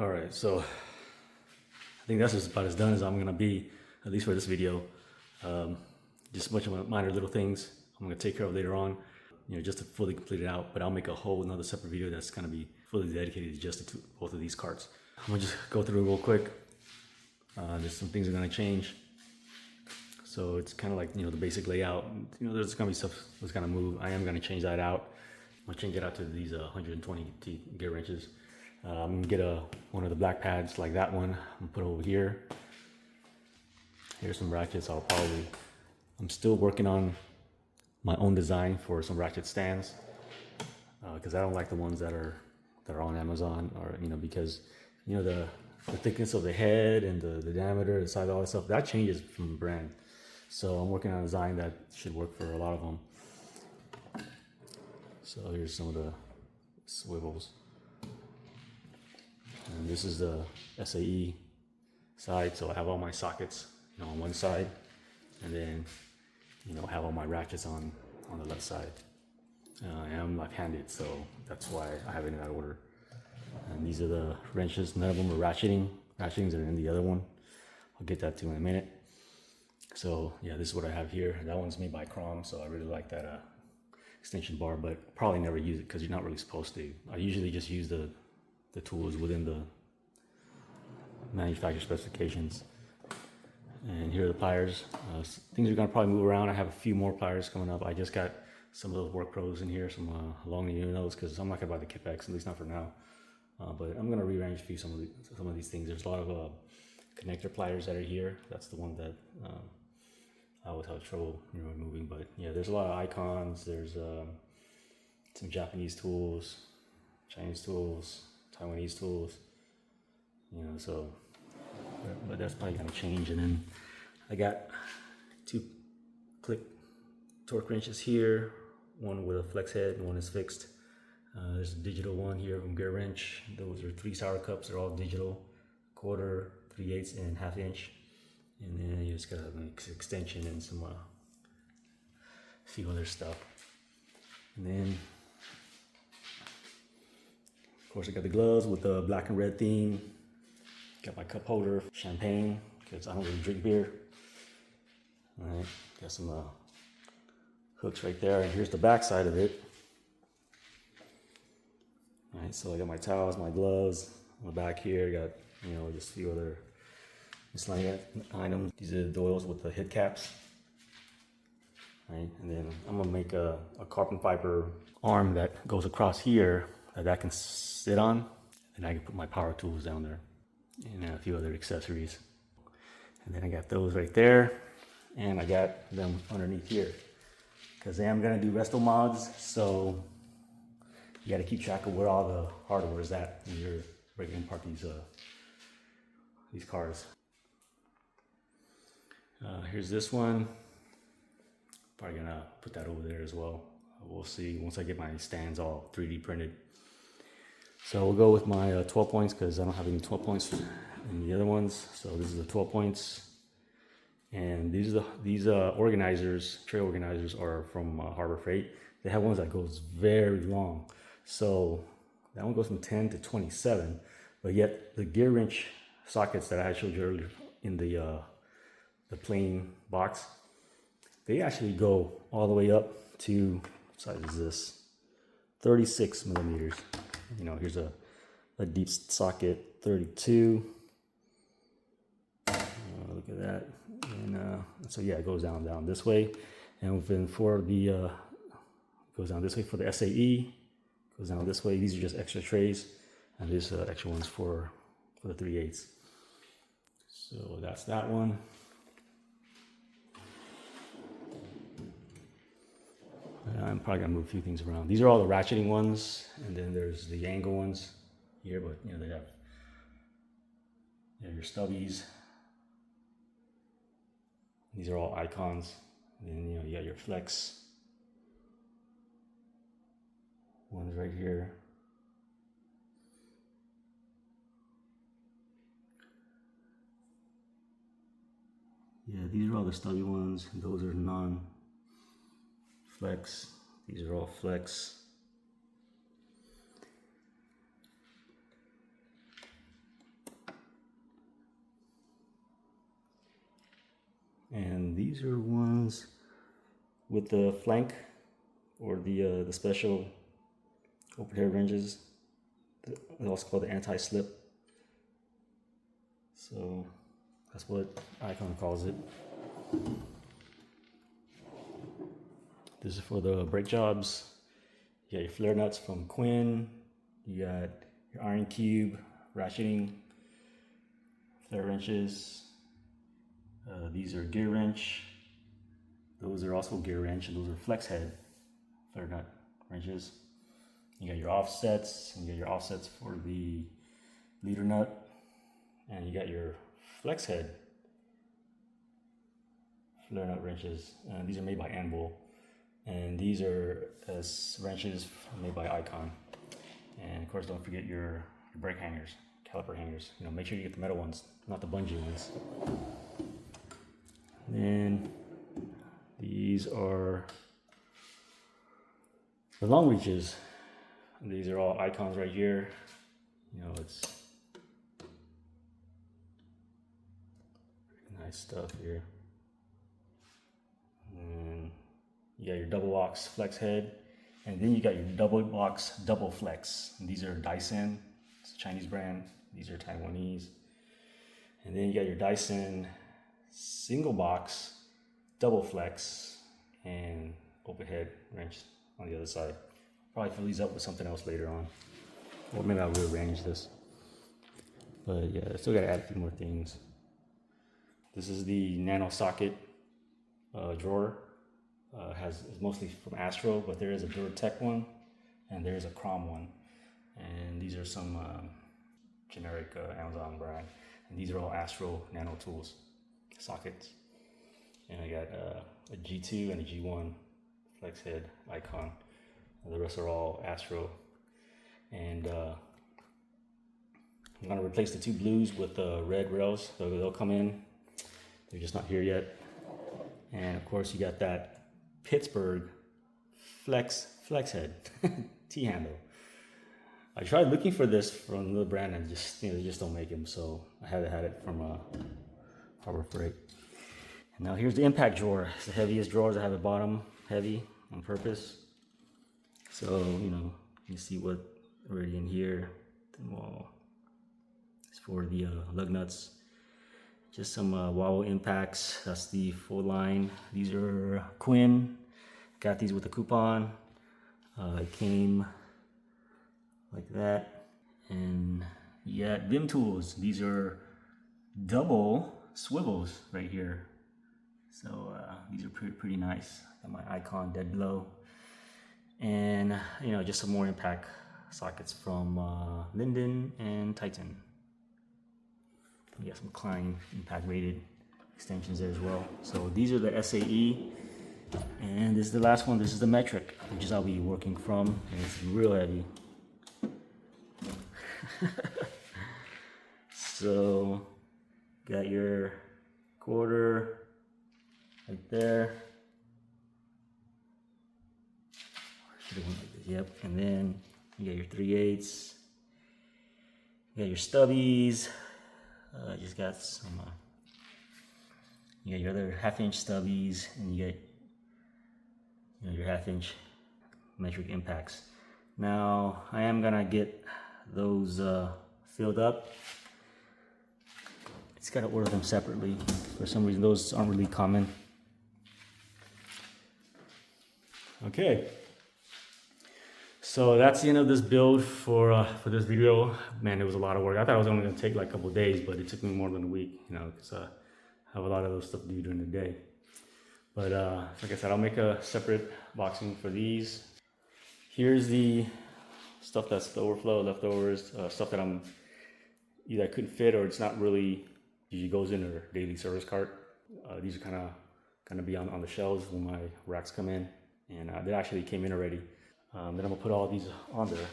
All right, so I think that's about as done as I'm gonna be, at least for this video. Just a bunch of minor little things I'm gonna take care of later on, just to fully complete it out. But I'll make a whole another separate video that's gonna be fully dedicated just to both of these carts. I'm gonna just go through it real quick. There's some things that are gonna change. So it's kind of like, the basic layout. There's gonna be stuff that's gonna move. I am gonna change that out. I'm gonna change it out to these 120 gear wrenches. I'm gonna get one of the black pads like that one. I'm gonna put it over here. Here's some ratchets. I'm still working on my own design for some ratchet stands, because I don't like the ones that are on Amazon, or because the thickness of the head and the diameter, the size, all that stuff, that changes from brand. So I'm working on a design that should work for a lot of them. So here's some of the swivels. And this is the SAE side. So I have all my sockets, on one side, and then, have all my ratchets on the left side. I am left-handed, so that's why I have it in that order. And these are the wrenches. None of them are ratcheting. Ratchetings are in the other one. I'll get that to in a minute. So yeah, this is what I have here. That one's made by Chrome, so I really like that extension bar, but probably never use it because you're not really supposed to. I usually just use the tools within the manufacturer specifications. And here are the pliers. Things are gonna probably move around. I have a few more pliers coming up. I just got some of those Work Pros in here, some long needle because I'm not gonna buy the Kipex, at least not for now. But I'm gonna rearrange some of these things. There's a lot of connector pliers that are here. That's the one that I always have trouble removing. But yeah, there's a lot of icons. There's some Japanese tools, Chinese tools, Taiwanese tools. So, but that's probably gonna change. And then I got 2 click torque wrenches here. One with a flex head, and one is fixed. There's a digital one here from Gear Wrench. Those are 3 sour cups. They're all digital, 1/4, 3/8, and 1/2 inch. And then you just got an extension and some few other stuff. And then, of course, I got the gloves with the black and red theme. Got my cup holder, champagne, because I don't really drink beer. All right, got some hooks right there, and here's the back side of it. All right, so I got my towels, my gloves on the back here. I got, just a few other miscellaneous items. These are the doils with the head caps. All right, and then I'm gonna make a carbon fiber arm that goes across here that I can sit on, and I can put my power tools down there, and a few other accessories. And then I got those right there, and I got them underneath here, because I am gonna do resto mods, so you gotta keep track of where all the hardware is at when you're breaking apart these cars. Here's this one. Probably gonna put that over there as well. We'll see once I get my stands all 3D printed. So we'll go with my 12 points because I don't have any 12 points in the other ones. So this is the 12 points. And these organizers, tray organizers, are from Harbor Freight. They have ones that goes very long. So that one goes from 10 to 27. But yet the gear wrench sockets that I showed you earlier in the plain box, they actually go all the way up to, what size is this? 36 millimeters. Here's a deep socket, 32. Look at that. And so yeah, it goes down this way. And then for the goes down this way for the SAE. Goes down this way. These are just extra trays, and there's extra ones for the 3/8. So that's that one. I'm probably gonna move a few things around. These are all the ratcheting ones, and then there's the angle ones here. But they have your stubbies. These are all icons. And then you got your flex ones right here. Yeah, these are all the stubby ones. Those are non-flex. These are all flex. And these are ones with the flank or the special overhead wrenches. It's also called the anti-slip. So that's what Icon calls it. This is for the brake jobs. You got your flare nuts from Quinn. You got your iron cube, ratcheting, flare wrenches. These are gear wrench. Those are also gear wrench, and those are flex head flare nut wrenches. You got your offsets, and you got your offsets for the leader nut, and you got your flex head flare nut wrenches. These are made by Anvil, and these are wrenches made by Icon. And of course, don't forget your brake hangers, caliper hangers. You know, make sure you get the metal ones, not the bungee ones. Then these are the long reaches. These are all Icons right here. You know, it's nice stuff here. And you got your double box flex head, and then you got your double box double flex. And these are Dyson, it's a Chinese brand. These are Taiwanese. And then you got your Dyson single box double flex and overhead wrench on the other side. Probably fill these up with something else later on, or maybe I'll rearrange this. But yeah, I still gotta add a few more things. This is the nano socket drawer. It's mostly from Astro, but there is a Duratec one and there is a Chrome one. And these are some generic Amazon brand. And these are all Astro nano tools sockets. And I got a G2 and a G1 flex head Icon. And the rest are all Astro. And I'm gonna replace the two blues with red rails. So they'll come in. They're just not here yet. And of course, you got that Pittsburgh flex head T-handle. I tried looking for this from another brand and they just don't make them. So I haven't had it from Harbor Freight. And now here's the impact drawer. It's the heaviest drawers. I have it bottom heavy on purpose. So, you know, you see what already in here. It's for the lug nuts. Just some Wawa impacts. That's the full line. These are Quinn. Got these with a coupon. It came like that. And you got Vim tools. These are double swivels right here. So these are pretty nice. Got my Icon dead blow. And you know, just some more impact sockets from Linden and Titan. We got some Klein impact rated extensions there as well. So these are the SAE, and this is the last one. This is the metric, which is I'll be working from. And it's real heavy. So got your quarter right there. Yep, and then you got your 3/8. You got your stubbies. Just got some. You got your other 1/2-inch stubbies, and you got your 1/2-inch metric impacts. Now I am gonna get those filled up. It's gotta order them separately. For some reason, those aren't really common. Okay. So that's the end of this build for this video. Man, it was a lot of work. I thought it was only going to take like a couple of days, but it took me more than a week, you know, because I have a lot of those stuff to do during the day. But like I said, I'll make a separate boxing for these. Here's the stuff that's the overflow, leftovers, stuff that either I couldn't fit or it's not really usually goes in a daily service cart. These are kind of going to be on the shelves when my racks come in, and they actually came in already. Then I'm gonna put all these on there.